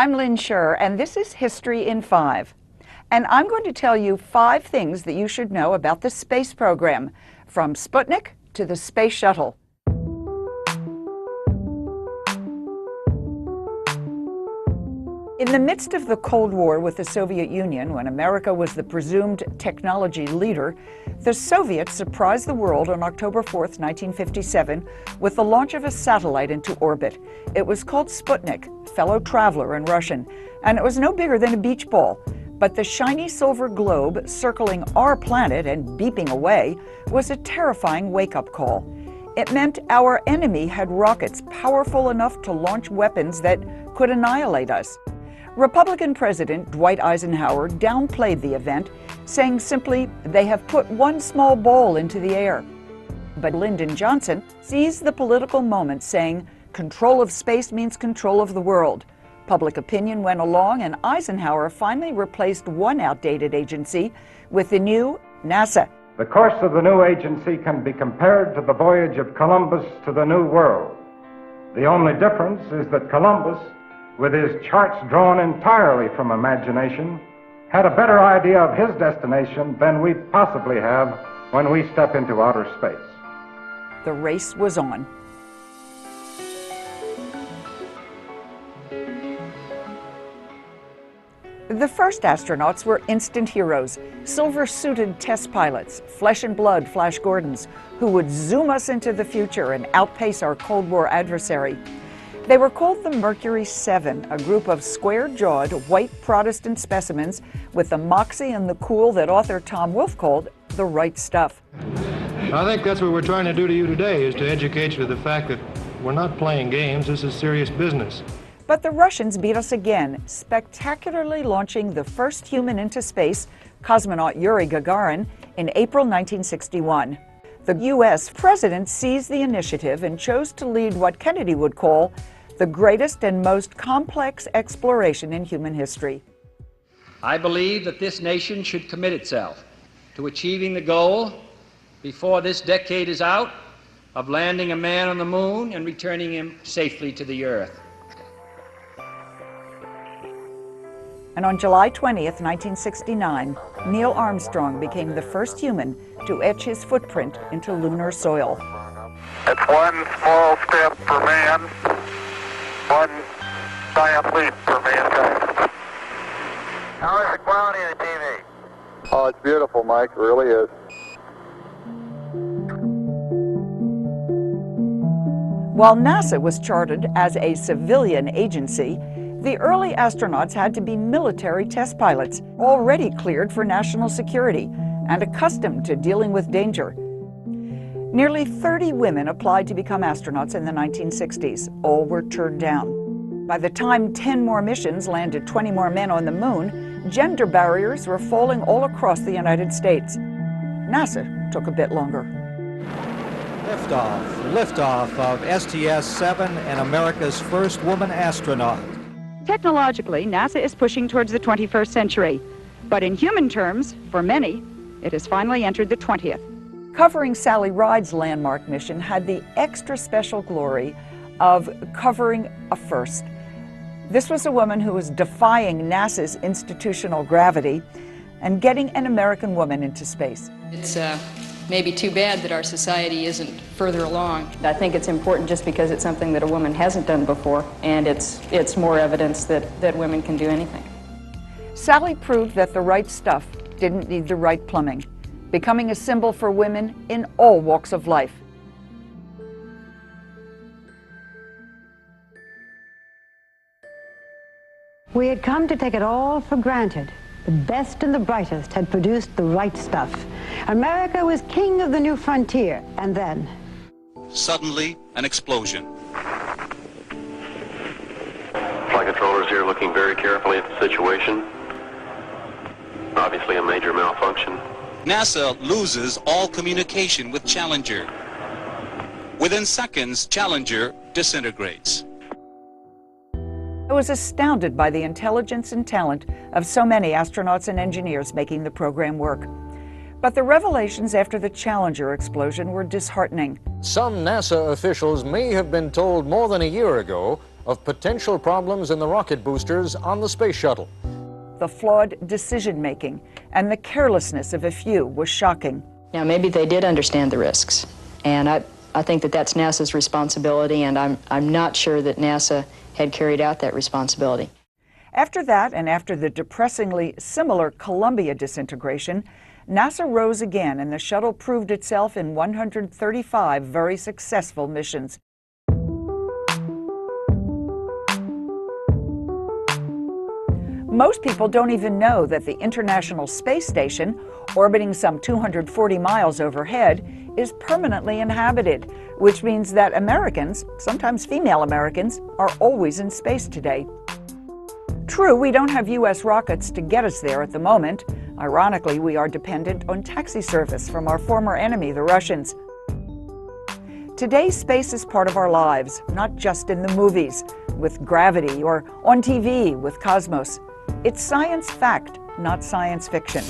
I'm Lynn Sherr, and this is History in 5. And I'm going to tell you 5 things that you should know about the space program, from Sputnik to the space shuttle. In the midst of the Cold War with the Soviet Union, when America was the presumed technology leader, the Soviets surprised the world on October 4th, 1957, with the launch of a satellite into orbit. It was called Sputnik, fellow traveler in Russian, and it was no bigger than a beach ball. But the shiny silver globe circling our planet and beeping away was a terrifying wake-up call. It meant our enemy had rockets powerful enough to launch weapons that could annihilate us. Republican President Dwight Eisenhower downplayed the event, saying simply, "They have put one small ball into the air." But Lyndon Johnson seized the political moment, saying, "Control of space means control of the world." Public opinion went along, and Eisenhower finally replaced one outdated agency with the new NASA. The course of the new agency can be compared to the voyage of Columbus to the New World. The only difference is that Columbus, with his charts drawn entirely from imagination, had a better idea of his destination than we possibly have when we step into outer space. The race was on. The first astronauts were instant heroes, silver-suited test pilots, flesh and blood Flash Gordons, who would zoom us into the future and outpace our Cold War adversary. They were called the Mercury 7, a group of square-jawed, white Protestant specimens with the moxie and the cool that author Tom Wolfe called the right stuff. I think that's what we're trying to do to you today, is to educate you to the fact that we're not playing games, this is serious business. But the Russians beat us again, spectacularly launching the first human into space, cosmonaut Yuri Gagarin, in April 1961. The U.S. president seized the initiative and chose to lead what Kennedy would call the greatest and most complex exploration in human history. I believe that this nation should commit itself to achieving the goal, before this decade is out, of landing a man on the moon and returning him safely to the Earth. And on July 20th, 1969, Neil Armstrong became the first human to etch his footprint into lunar soil. It's one small step for man, one giant leap for mankind. How is the quality of the TV? Oh, it's beautiful, Mike. It really is. While NASA was chartered as a civilian agency, the early astronauts had to be military test pilots, already cleared for national security and accustomed to dealing with danger. Nearly 30 women applied to become astronauts in the 1960s. All were turned down. By the time 10 more missions landed 20 more men on the moon, gender barriers were falling all across the United States. NASA took a bit longer. Liftoff of STS-7 and America's first woman astronaut. Technologically, NASA is pushing towards the 21st century, but in human terms, for many, it has finally entered the 20th. Covering Sally Ride's landmark mission had the extra special glory of covering a first. This was a woman who was defying NASA's institutional gravity and getting an American woman into space. It's maybe too bad that our society isn't further along. I think it's important just because it's something that a woman hasn't done before, and it's more evidence that women can do anything. Sally proved that the right stuff didn't need the right plumbing, becoming a symbol for women in all walks of life. We had come to take it all for granted. The best and the brightest had produced the right stuff. America was king of the new frontier, and then... Suddenly, an explosion. Flight controllers here looking very carefully at the situation. Obviously a major malfunction. NASA loses all communication with Challenger. Within seconds, Challenger disintegrates. I was astounded by the intelligence and talent of so many astronauts and engineers making the program work. But the revelations after the Challenger explosion were disheartening. Some NASA officials may have been told more than a year ago of potential problems in the rocket boosters on the space shuttle. The flawed decision-making and the carelessness of a few was shocking. Now, maybe they did understand the risks, and I think that that's NASA's responsibility, and I'm not sure that NASA had carried out that responsibility. After that, and after the depressingly similar Columbia disintegration, NASA rose again, and the shuttle proved itself in 135 very successful missions. Most people don't even know that the International Space Station, orbiting some 240 miles overhead, is permanently inhabited, which means that Americans, sometimes female Americans, are always in space today. True, we don't have U.S. rockets to get us there at the moment. Ironically, we are dependent on taxi service from our former enemy, the Russians. Today, space is part of our lives, not just in the movies, with Gravity, or on TV with Cosmos. It's science fact, not science fiction.